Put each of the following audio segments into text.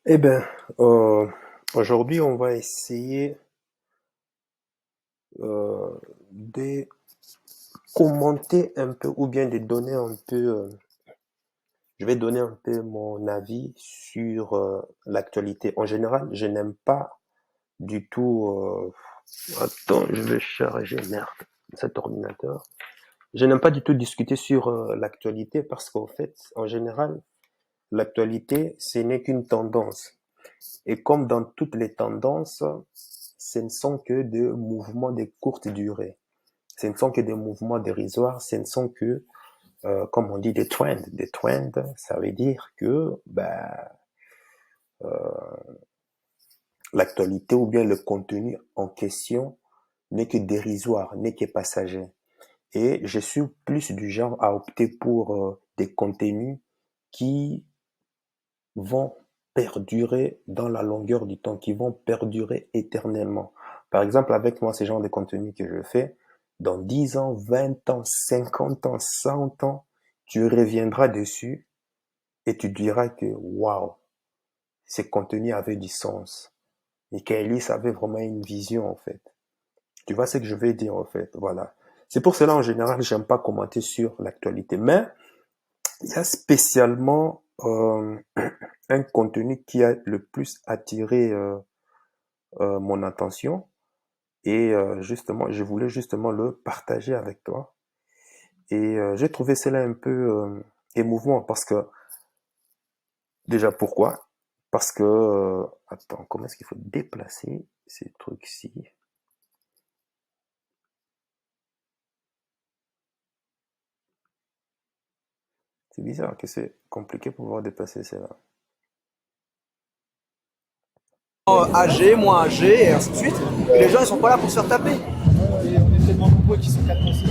Eh bien, euh, aujourd'hui, on va essayer de commenter un peu ou bien de donner un peu, je vais donner un peu mon avis sur l'actualité. En général, je n'aime pas du tout. Attends, je vais charger, merde, cet ordinateur. Je n'aime pas du tout discuter sur l'actualité parce qu'en fait, en général, l'actualité, ce n'est qu'une tendance. Et comme dans toutes les tendances, ce ne sont que des mouvements de courte durée. Ce ne sont que des mouvements dérisoires, ce ne sont que, comme on dit, des trends. Des trends, ça veut dire que l'actualité ou bien le contenu en question n'est que dérisoire, n'est que passager. Et je suis plus du genre à opter pour des contenus qui vont perdurer dans la longueur du temps, qui vont perdurer éternellement. Par exemple, avec moi, ce genre de contenu que je fais, dans 10 ans, 20 ans, 50 ans, 100 ans, tu reviendras dessus et tu diras que, waouh, ces contenus avaient du sens. Et qu'Ellis avait vraiment une vision, en fait. Tu vois ce que je veux dire, en fait. Voilà. C'est pour cela, en général, j'aime pas commenter sur l'actualité. Mais, il y a spécialement un contenu qui a le plus attiré mon attention et justement, je voulais justement le partager avec toi. Et j'ai trouvé cela un peu émouvant parce que, déjà pourquoi? Parce que, attends, comment est-ce qu'il faut déplacer ces trucs-ci? C'est bizarre que c'est compliqué pour pouvoir déplacer cela. âgés, moins âgés, et ainsi de suite. Et les gens, ils sont pas là pour se faire taper. Et on est tellement nombreux qui sont cadenassés.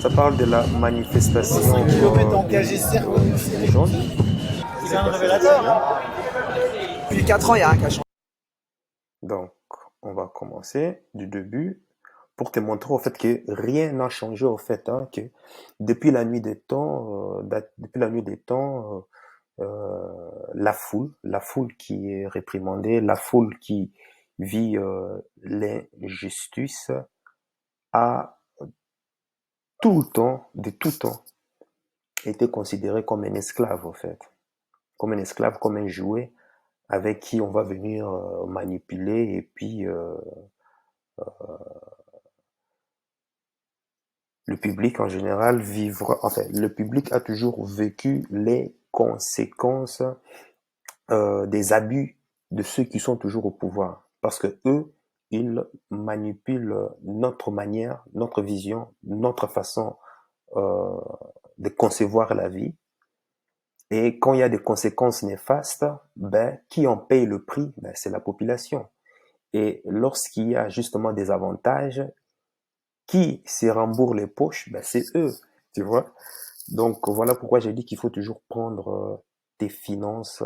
Ça parle de la manifestation 5 km en KGCR, des jaunes. c'est un révélateur. Hein. Depuis 4 ans, il y a rien qui a changé. Donc, on va commencer du début pour te montrer au fait que rien n'a changé au fait, hein, que depuis la nuit des temps, depuis la nuit des temps, la foule qui est réprimandée, la foule qui vit l'injustice a tout le temps, de tout temps, été considérée comme un esclave au fait, comme un esclave, comme un jouet avec qui on va venir manipuler et puis le public en général vivra, enfin, le public a toujours vécu les conséquences des abus de ceux qui sont toujours au pouvoir. Parce que eux, ils manipulent notre manière, notre vision, notre façon euh, de concevoir la vie. Et quand il y a des conséquences néfastes, ben, qui en paye le prix? Ben, c'est la population. Et lorsqu'il y a justement des avantages, qui se rembourse les poches? Ben, c'est eux, tu vois. Donc voilà pourquoi j'ai dit qu'il faut toujours prendre tes finances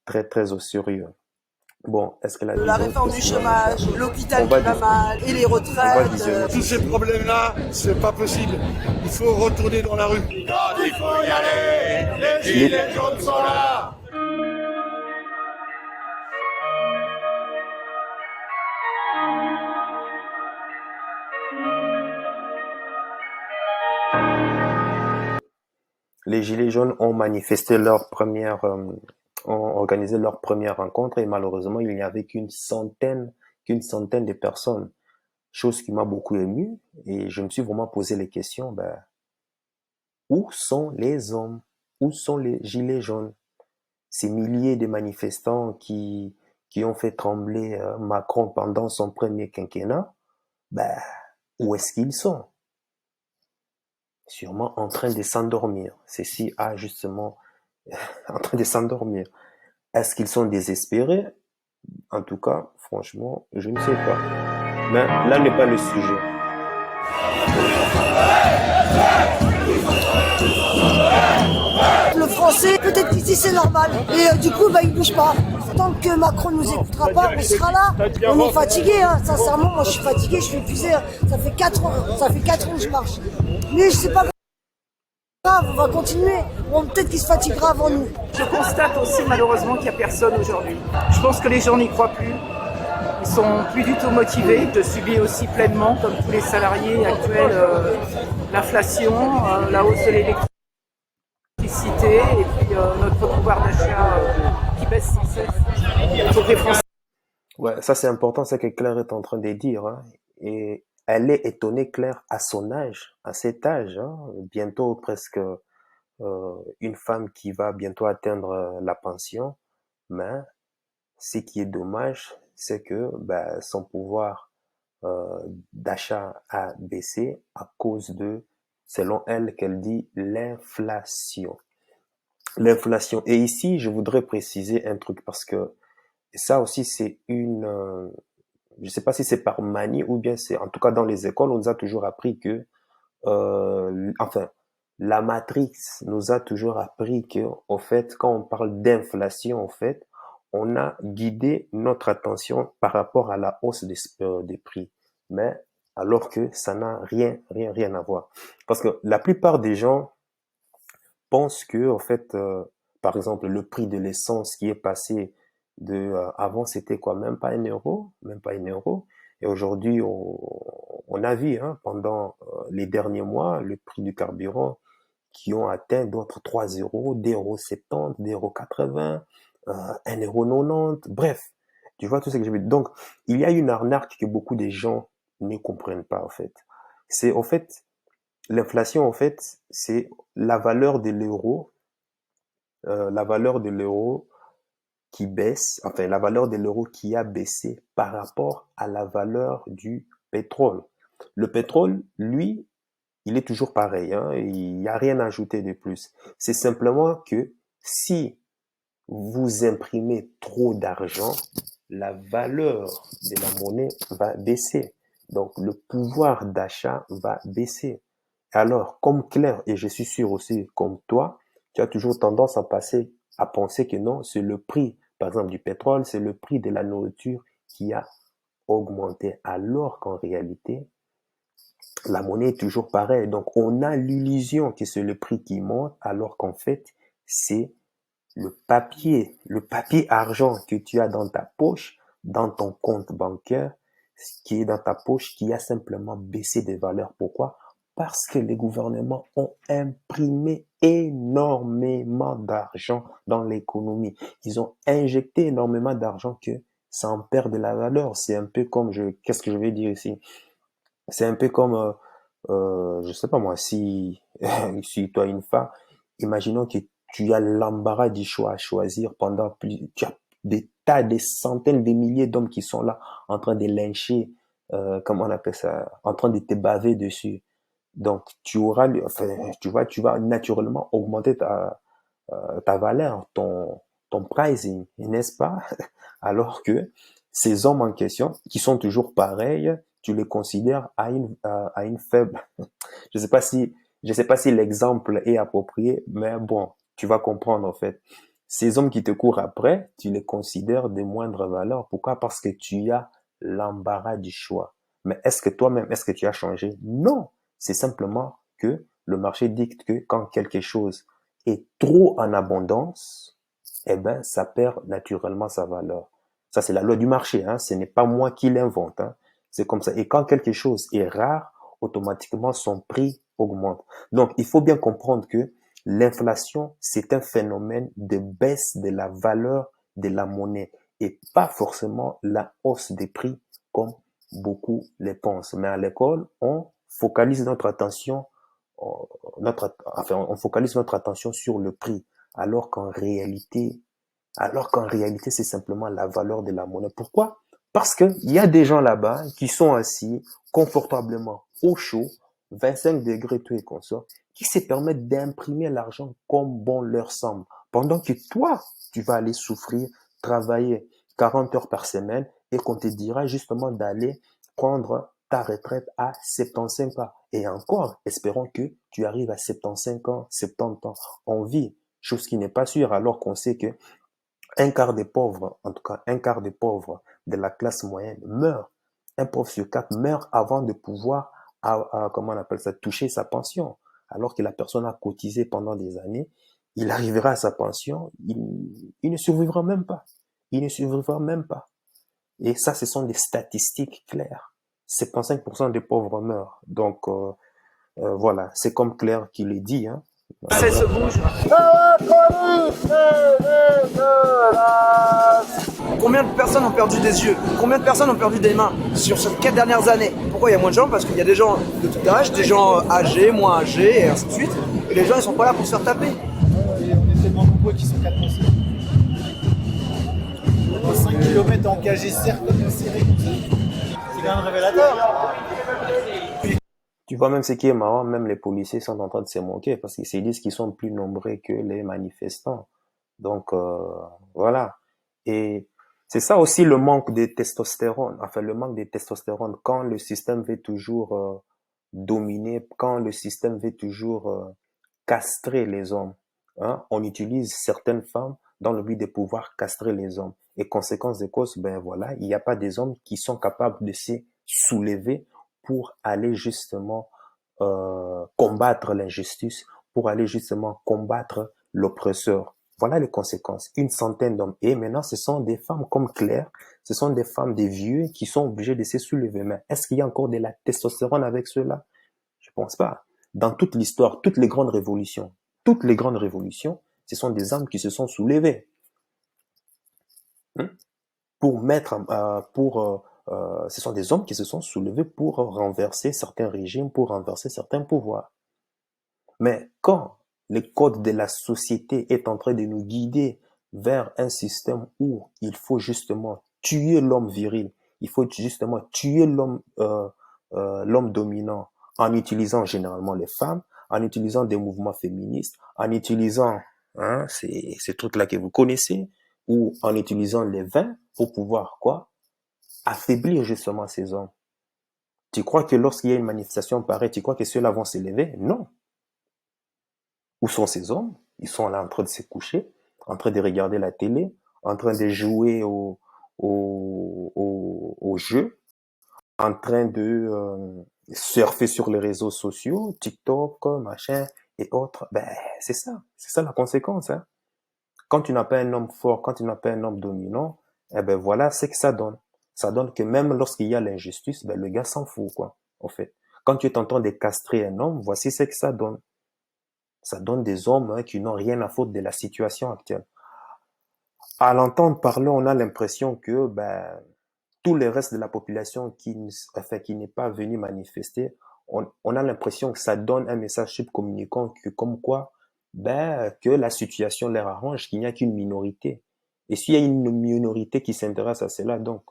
très très au sérieux. Bon, est-ce que la La vidéo réforme du continue à faire? chômage, On l'hôpital va, qui va mal, et les on va retraites. visionner Tous tout ces ça. problèmes-là, c'est pas possible. Il faut retourner dans la rue. Quand il faut y aller, les gilets jaunes sont là. Les Gilets jaunes ont manifesté leur première, ont organisé leur première rencontre et malheureusement il n'y avait qu'une centaine de personnes. Chose qui m'a beaucoup ému et je me suis vraiment posé les questions, ben, où sont les hommes? Où sont les Gilets jaunes? Ces milliers de manifestants qui ont fait trembler Macron pendant son premier quinquennat, ben, où est-ce qu'ils sont? Sûrement en train de s'endormir. Ceci a justement en train de s'endormir. Est-ce qu'ils sont désespérés? En tout cas, franchement, je ne sais pas. Mais là n'est pas le sujet. Le français, peut-être qu'ici c'est normal. Et du coup, il bouge pas. Tant que Macron nous écoutera pas, on sera là. On est fatigué, hein. Sincèrement, moi je suis fatigué, je suis épuisé. Hein. Ça fait 4 ans que je marche. Mais je sais pas On va continuer. Bon, peut-être qu'il se fatiguera avant nous. Je constate aussi malheureusement qu'il n'y a personne aujourd'hui. Je pense que les gens n'y croient plus. Ils sont plus du tout motivés. Je subis aussi pleinement, comme tous les salariés actuels, l'inflation, la hausse de l'électricité et puis notre pouvoir d'achat qui baisse sans cesse. Il faut que les Français... Ouais, ça c'est important, c'est que Claire est en train de dire, hein. Et elle est étonnée, Claire, à son âge, à cet âge, hein, bientôt presque une femme qui va bientôt atteindre la pension, mais ce qui est dommage, c'est que ben, son pouvoir d'achat a baissé à cause de, selon elle, qu'elle dit, l'inflation. L'inflation. Et ici, je voudrais préciser un truc parce que ça aussi, c'est je sais pas si c'est par manie ou bien c'est, en tout cas dans les écoles, on nous a toujours appris que, enfin, la matrice nous a toujours appris que, en fait, quand on parle d'inflation, en fait, on a guidé notre attention par rapport à la hausse des prix. Mais, alors que ça n'a rien à voir. Parce que la plupart des gens pensent que, en fait, par exemple, le prix de l'essence qui est passé avant c'était quoi, même pas 1 euro, même pas 1 euro. Et aujourd'hui, on a vu, hein, pendant les derniers mois, le prix du carburant qui ont atteint d'autres 3 euros, 2,70 €, 2,80 €, 1,90 €, bref. Tu vois tout ce que je veux dire. Donc, il y a une arnaque que beaucoup de gens ne comprennent pas, en fait. C'est, en fait, l'inflation, en fait, c'est la valeur de l'euro, la valeur de l'euro qui baisse, enfin la valeur de l'euro qui a baissé par rapport à la valeur du pétrole. Le pétrole, lui, il est toujours pareil, hein, il n'y a rien à ajouter de plus. C'est simplement que si vous imprimez trop d'argent, la valeur de la monnaie va baisser. Donc le pouvoir d'achat va baisser. Alors, comme Claire, et je suis sûr aussi comme toi, tu as toujours tendance à penser que non, c'est le prix, par exemple, du pétrole, c'est le prix de la nourriture qui a augmenté, alors qu'en réalité, la monnaie est toujours pareille. Donc, on a l'illusion que c'est le prix qui monte, alors qu'en fait, c'est le papier argent que tu as dans ta poche, dans ton compte bancaire, qui est dans ta poche, qui a simplement baissé de valeur. Pourquoi? Parce que les gouvernements ont imprimé énormément d'argent dans l'économie. Ils ont injecté énormément d'argent que ça en perd de la valeur. C'est un peu comme qu'est-ce que je vais dire ici? C'est un peu comme, je sais pas moi, si, si toi une femme, imaginons que tu as l'embarras du choix à choisir tu as des tas, des centaines, des milliers d'hommes qui sont là en train de lyncher, comment on appelle ça, en train de te baver dessus. Donc, enfin, tu vas naturellement augmenter ta valeur, ton pricing, n'est-ce pas? Alors que ces hommes en question, qui sont toujours pareils, tu les considères à une faible. Je sais pas si, je sais pas si l'exemple est approprié, mais bon, tu vas comprendre en fait. Ces hommes qui te courent après, tu les considères de moindre valeur. Pourquoi? Parce que tu as l'embarras du choix. Mais est-ce que toi-même, est-ce que tu as changé? Non. C'est simplement que le marché dicte que quand quelque chose est trop en abondance, eh ben, ça perd naturellement sa valeur. Ça, c'est la loi du marché, hein. Ce n'est pas moi qui l'invente, hein. C'est comme ça. Et quand quelque chose est rare, automatiquement, son prix augmente. Donc, il faut bien comprendre que l'inflation, c'est un phénomène de baisse de la valeur de la monnaie et pas forcément la hausse des prix comme beaucoup le pensent. Mais à l'école, on focalise notre attention, on focalise notre attention sur le prix, alors qu'en réalité, c'est simplement la valeur de la monnaie. Pourquoi? Parce qu'il y a des gens là-bas qui sont assis confortablement au chaud, 25 degrés tout et consort, qui se permettent d'imprimer l'argent comme bon leur semble. Pendant que toi, tu vas aller souffrir, travailler 40 heures par semaine et qu'on te dira justement d'aller prendre ta retraite à 75 ans. Et encore, espérons que tu arrives à 75 ans, 70 ans en vie, chose qui n'est pas sûre alors qu'on sait que un quart des pauvres, en tout cas un quart des pauvres de la classe moyenne meurt. Un pauvre sur quatre meurt avant de pouvoir, comment on appelle ça, toucher sa pension. alors que la personne a cotisé pendant des années, il arrivera à sa pension, il ne survivra même pas. Il ne survivra même pas. Et ça, ce sont des statistiques claires. 75% des pauvres meurent. Donc, voilà, c'est comme Claire qui le dit. Hein. Ça se bouge. Combien de personnes ont perdu des yeux? Combien de personnes ont perdu des mains sur ces 4 dernières années? Pourquoi il y a moins de gens? Parce qu'il y a des gens de tout âge, des gens âgés, moins âgés, et ainsi de suite. Et les gens, ils sont pas là pour se faire taper. Et on est tellement nombreux qui sont cadenassés. 5 km en cage serre comme serré comme ça. C'est quand même révélateur. Tu vois, même ce qui est marrant, même les policiers sont en train de se moquer parce qu'ils se disent qu'ils sont plus nombreux que les manifestants. Donc, voilà. Et c'est ça aussi le manque de testostérone. Enfin, le manque de testostérone quand le système veut toujours dominer, quand le système veut toujours castrer les hommes. Hein, on utilise certaines femmes dans le but de pouvoir castrer les hommes. Et conséquence des causes, ben voilà, il n'y a pas des hommes qui sont capables de se soulever pour aller justement combattre l'injustice, pour aller justement combattre l'oppresseur. Voilà les conséquences. Une centaine d'hommes. Et maintenant, ce sont des femmes comme Claire, ce sont des femmes, des vieux qui sont obligés de se soulever. Mais est-ce qu'il y a encore de la testostérone avec cela? Je pense pas. Dans toute l'histoire, toutes les grandes révolutions, ce sont des hommes qui se sont soulevés. Pour mettre, ce sont des hommes qui se sont soulevés pour renverser certains régimes, pour renverser certains pouvoirs. Mais quand le code de la société est en train de nous guider vers un système où il faut justement tuer l'homme viril, il faut justement tuer l'homme dominant en utilisant généralement les femmes, en utilisant des mouvements féministes, en utilisant ces trucs-là que vous connaissez, ou en utilisant les vins pour pouvoir quoi? Affaiblir justement ces hommes. Tu crois que lorsqu'il y a une manifestation pareille, tu crois que ceux-là vont s'élever? Non. Où sont ces hommes? Ils sont là en train de se coucher, en train de regarder la télé, en train de jouer au jeu, en train de surfer sur les réseaux sociaux, TikTok, machin et autres. Ben, c'est ça la conséquence. Hein. Quand tu n'as pas un homme fort, quand tu n'as pas un homme dominant, eh ben voilà, c'est que ça donne. Ça donne que même lorsqu'il y a l'injustice, ben le gars s'en fout, quoi, en fait. Quand tu es en train de castrer un homme, voici ce que ça donne. Ça donne des hommes qui n'ont rien à foutre de la situation actuelle. À l'entendre parler, on a l'impression que tout le reste de la population qui n'est pas venu manifester, on a l'impression que ça donne un message subcommunicant que comme quoi que la situation leur arrange, qu'il n'y a qu'une minorité. Et s'il y a une minorité qui s'intéresse à cela, donc,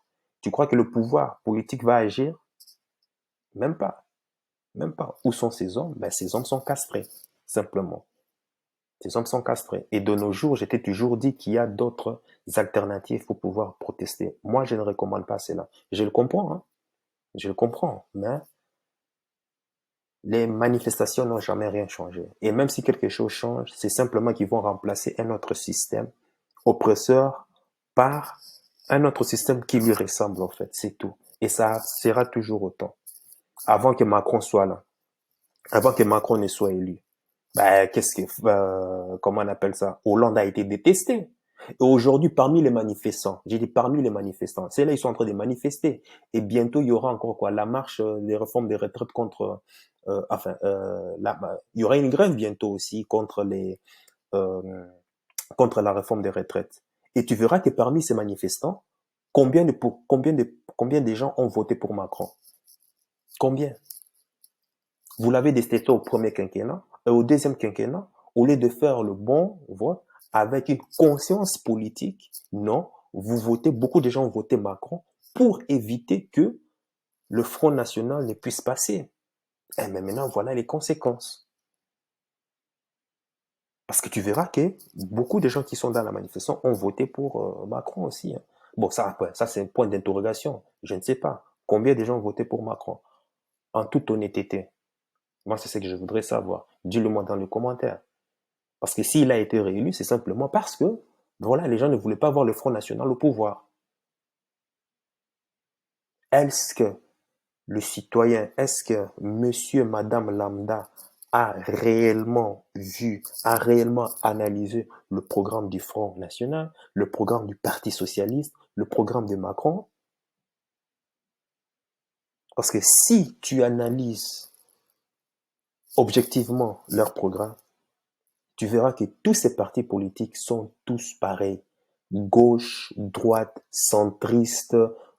tu crois que le pouvoir politique va agir? Même pas. Même pas. Où sont ces hommes? Ces hommes sont castrés, simplement. Ces hommes sont castrés. Et de nos jours, je t'ai toujours dit qu'il y a d'autres alternatives pour pouvoir protester. Moi, je ne recommande pas cela. Je le comprends, hein. Je le comprends, mais les manifestations n'ont jamais rien changé. Et même si quelque chose change, c'est simplement qu'ils vont remplacer un autre système oppresseur par un autre système qui lui ressemble, en fait. C'est tout. Et ça sera toujours autant. Avant que Macron soit là, avant que Macron ne soit élu, comment on appelle ça? Hollande a été détesté. Et aujourd'hui, parmi les manifestants, j'ai dit parmi les manifestants, c'est là ils sont en train de manifester. Et bientôt, il y aura encore quoi? La marche des réformes des retraites contre, il y aura une grève bientôt aussi contre contre la réforme des retraites. Et tu verras que parmi ces manifestants, combien de gens ont voté pour Macron? Combien? Vous l'avez détesté au premier quinquennat et au deuxième quinquennat, au lieu de faire le bon vote avec une conscience politique, non, beaucoup de gens ont voté Macron pour éviter que le Front National ne puisse passer. Et mais maintenant, voilà les conséquences. Parce que tu verras que beaucoup de gens qui sont dans la manifestation ont voté pour Macron aussi. Hein. Bon, ça c'est un point d'interrogation. Je ne sais pas. Combien de gens ont voté pour Macron? En toute honnêteté. Moi, c'est ce que je voudrais savoir. Dis-le-moi dans les commentaires. Parce que s'il a été réélu, c'est simplement parce que, voilà, les gens ne voulaient pas voir le Front National au pouvoir. Est-ce que le citoyen, est-ce que monsieur, madame lambda a réellement vu, a réellement analysé le programme du Front National, le programme du Parti Socialiste, le programme de Macron? Parce que si tu analyses objectivement leur programme, tu verras que tous ces partis politiques sont tous pareils. Gauche, droite, centriste,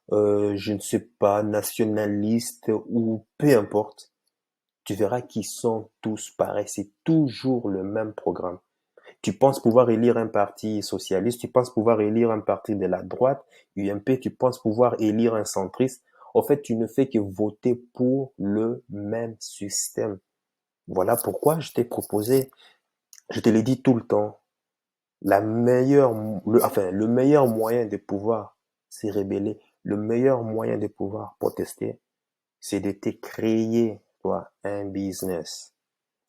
je ne sais pas, nationaliste ou peu importe. Tu verras qu'ils sont tous pareils. C'est toujours le même programme. Tu penses pouvoir élire un parti socialiste, tu penses pouvoir élire un parti de la droite, UMP, tu penses pouvoir élire un centriste. En fait, tu ne fais que voter pour le même système. Voilà pourquoi je t'ai proposé, je te l'ai dit tout le temps, le meilleur moyen de pouvoir se rebeller, le meilleur moyen de pouvoir protester, c'est de te créer, toi, un business.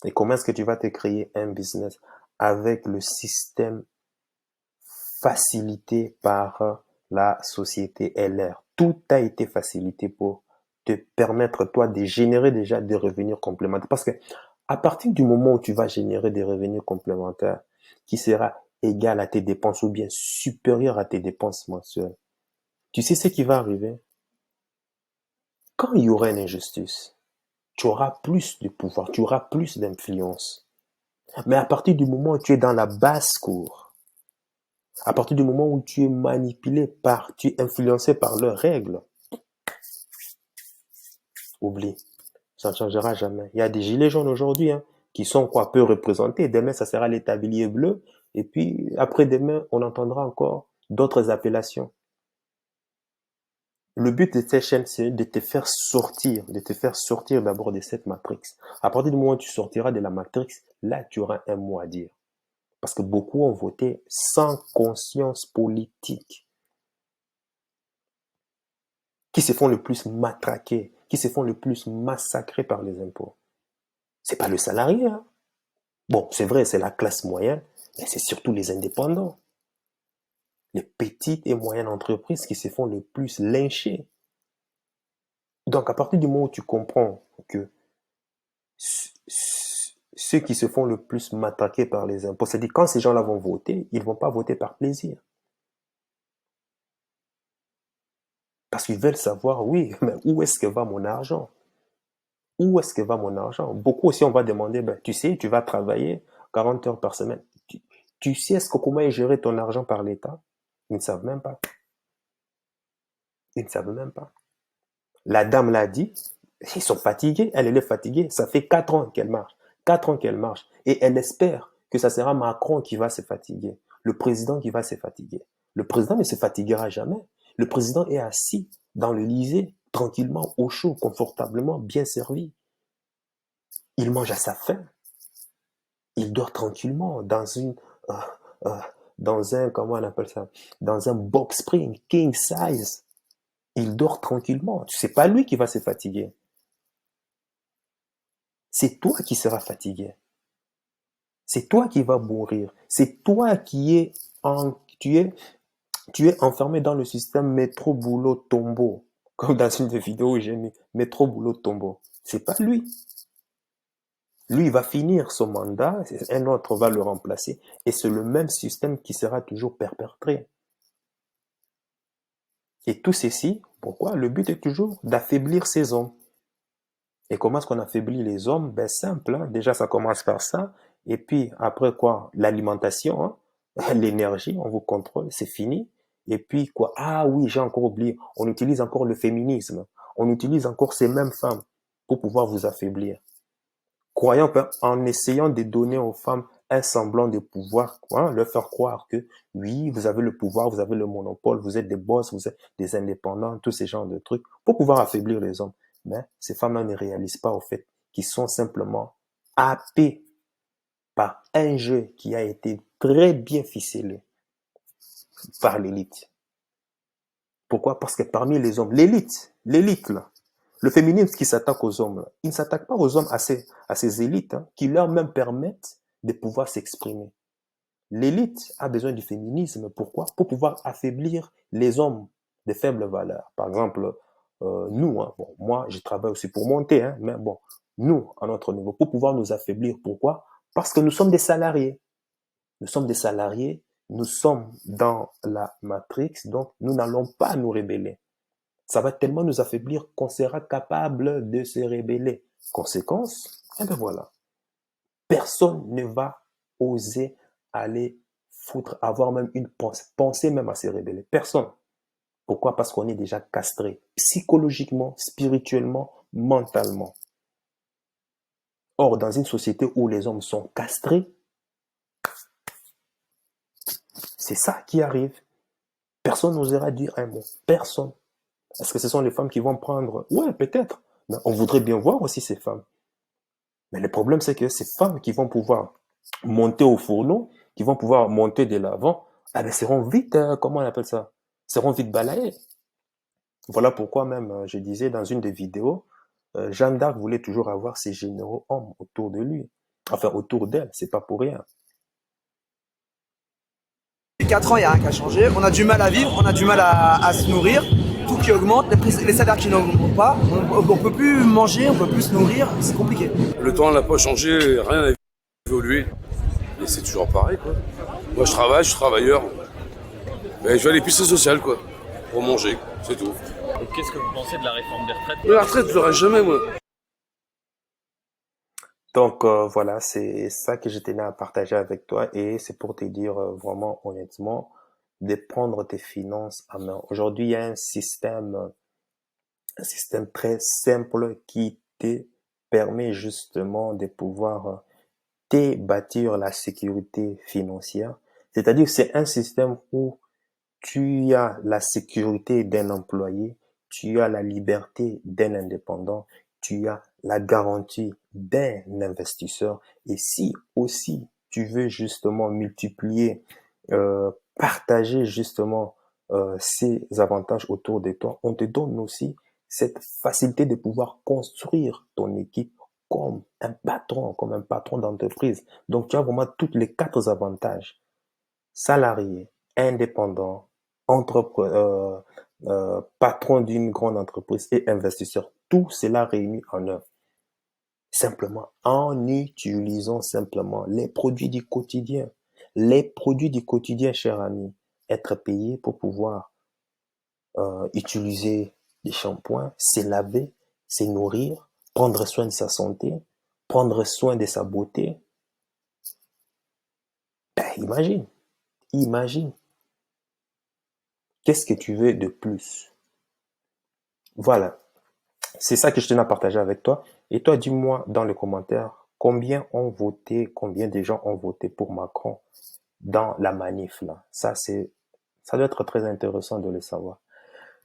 Et comment est-ce que tu vas te créer un business? Avec le système facilité par la société LR. Tout a été facilité pour te permettre, toi, de générer déjà des revenus complémentaires. Parce que à partir du moment où tu vas générer des revenus complémentaires qui sera égal à tes dépenses ou bien supérieur à tes dépenses mensuelles, tu sais ce qui va arriver? Quand il y aura une injustice, tu auras plus de pouvoir, tu auras plus d'influence. Mais à partir du moment où tu es dans la basse-cour, à partir du moment où tu es manipulé tu es influencé par leurs règles, oublie, ça ne changera jamais. Il y a des gilets jaunes aujourd'hui, qui sont quoi, peu représentés. Demain, ça sera les tabliers bleus. Et puis, après-demain, on entendra encore d'autres appellations. Le but de cette chaîne, c'est de te faire sortir d'abord de cette matrix. À partir du moment où tu sortiras de la matrix, là, tu auras un mot à dire. Parce que beaucoup ont voté sans conscience politique, qui se font le plus matraquer, qui se font le plus massacrer par les impôts. C'est pas le salarié, Bon, c'est vrai, c'est la classe moyenne, mais c'est surtout les indépendants, les petites et moyennes entreprises qui se font le plus lyncher. Donc, à partir du moment où tu comprends que ceux qui se font le plus matraquer par les impôts, c'est-à-dire quand ces gens-là vont voter, ils ne vont pas voter par plaisir. Parce qu'ils veulent savoir, oui, mais où est-ce que va mon argent? Où est-ce que va mon argent? Beaucoup aussi, on va demander, tu sais, tu vas travailler 40 heures par semaine. Tu sais comment est géré ton argent par l'État? Ils ne savent même pas. Ils ne savent même pas. La dame l'a dit, ils sont fatigués, elle est fatiguée. Ça fait 4 ans qu'elle marche. 4 ans qu'elle marche. Et elle espère que ça sera Macron qui va se fatiguer. Le président qui va se fatiguer. Le président ne se fatiguera jamais. Le président est assis dans l'Élysée, tranquillement, au chaud, confortablement, bien servi. Il mange à sa faim. Il dort tranquillement dans un, comment on appelle ça, dans un box spring, king size. Il dort tranquillement. C'est pas lui qui va se fatiguer. C'est toi qui seras fatigué. C'est toi qui vas mourir. C'est toi tu es enfermé dans le système métro boulot tombeau. Comme dans une des vidéos où j'ai mis métro boulot tombeau. C'est pas lui. Lui, il va finir son mandat, un autre va le remplacer, et c'est le même système qui sera toujours perpétré. Et tout ceci, pourquoi? Le but est toujours d'affaiblir ces hommes. Et comment est-ce qu'on affaiblit les hommes? Ben simple, déjà ça commence par ça, et puis après quoi? L'alimentation, l'énergie, on vous contrôle, c'est fini. Et puis quoi? Ah oui, j'ai encore oublié, on utilise encore le féminisme, on utilise encore ces mêmes femmes pour pouvoir vous affaiblir. Croyant qu'en essayant de donner aux femmes un semblant de pouvoir, leur faire croire que oui, vous avez le pouvoir, vous avez le monopole, vous êtes des boss, vous êtes des indépendants, tous ces genres de trucs, pour pouvoir affaiblir les hommes. Mais ces femmes-là ne réalisent pas au fait qu'ils sont simplement happés par un jeu qui a été très bien ficelé par l'élite. Pourquoi? Parce que parmi les hommes, l'élite là, le féminisme qui s'attaque aux hommes, là, il ne s'attaque pas aux hommes, à ces élites, qui leur même permettent de pouvoir s'exprimer. L'élite a besoin du féminisme. Pourquoi? Pour pouvoir affaiblir les hommes de faible valeur. Par exemple, nous, bon, moi, je travaille aussi pour monter, mais bon, nous, à notre niveau, pour pouvoir nous affaiblir. Pourquoi? Parce que nous sommes des salariés. Nous sommes des salariés, nous sommes dans la matrix, donc nous n'allons pas nous rébeller. Ça va tellement nous affaiblir qu'on sera capable de se rébeller. Conséquence, eh bien voilà. Personne ne va oser aller avoir même une pensée même à se rébeller. Personne. Pourquoi? Parce qu'on est déjà castré, psychologiquement, spirituellement, mentalement. Or, dans une société où les hommes sont castrés, c'est ça qui arrive. Personne n'osera dire un mot. Personne. Est-ce que ce sont les femmes qui vont prendre? Ouais, peut-être. Mais on voudrait bien voir aussi ces femmes. Mais le problème, c'est que ces femmes qui vont pouvoir monter au fourneau, qui vont pouvoir monter de l'avant, elles seront vite, comment on appelle ça? Seront vite balayées. Voilà pourquoi même, je disais dans une des vidéos, Jeanne d'Arc voulait toujours avoir ses généraux hommes autour de lui. Enfin, autour d'elle, c'est pas pour rien. Depuis 4 ans, il n'y a rien qui a changé. On a du mal à vivre, on a du mal à se nourrir. Tout qui augmente, les salaires qui n'augmentent pas. On ne peut plus manger, on ne peut plus se nourrir. C'est compliqué. Le temps n'a pas changé, rien n'a évolué. Et c'est toujours pareil, quoi. Moi, je travaille, je suis travailleur. Mais je vais à l'épicerie sociale, quoi. Pour manger, c'est tout. Et qu'est-ce que vous pensez de la réforme des retraites? Mais la retraite, je l'aurai jamais, moi. Donc voilà, c'est ça que je tenais à partager avec toi et c'est pour te dire vraiment honnêtement de prendre tes finances en main. Aujourd'hui, il y a un système très simple qui te permet justement de pouvoir te bâtir la sécurité financière. C'est-à-dire que c'est un système où tu as la sécurité d'un employé, tu as la liberté d'un indépendant, tu as la garantie d'un investisseur. Et si aussi tu veux justement multiplier, partager justement ces avantages autour de toi, on te donne aussi cette facilité de pouvoir construire ton équipe comme un patron d'entreprise. Donc tu as vraiment tous les 4 avantages. Salarié, indépendant, patron d'une grande entreprise et investisseur. Tout cela réuni en œuvre. Simplement en utilisant simplement les produits du quotidien. Les produits du quotidien, cher ami. Être payé pour pouvoir utiliser des shampoings, se laver, se nourrir, prendre soin de sa santé, prendre soin de sa beauté. Ben, imagine. Qu'est-ce que tu veux de plus? Voilà. C'est ça que je tenais à partager avec toi. Et toi, dis-moi dans les commentaires combien de gens ont voté pour Macron dans la manif là. Ça doit être très intéressant de le savoir.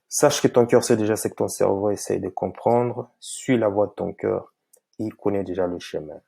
Sache que ton cœur sait déjà ce que ton cerveau essaie de comprendre. Suis la voie de ton cœur. Il connaît déjà le chemin.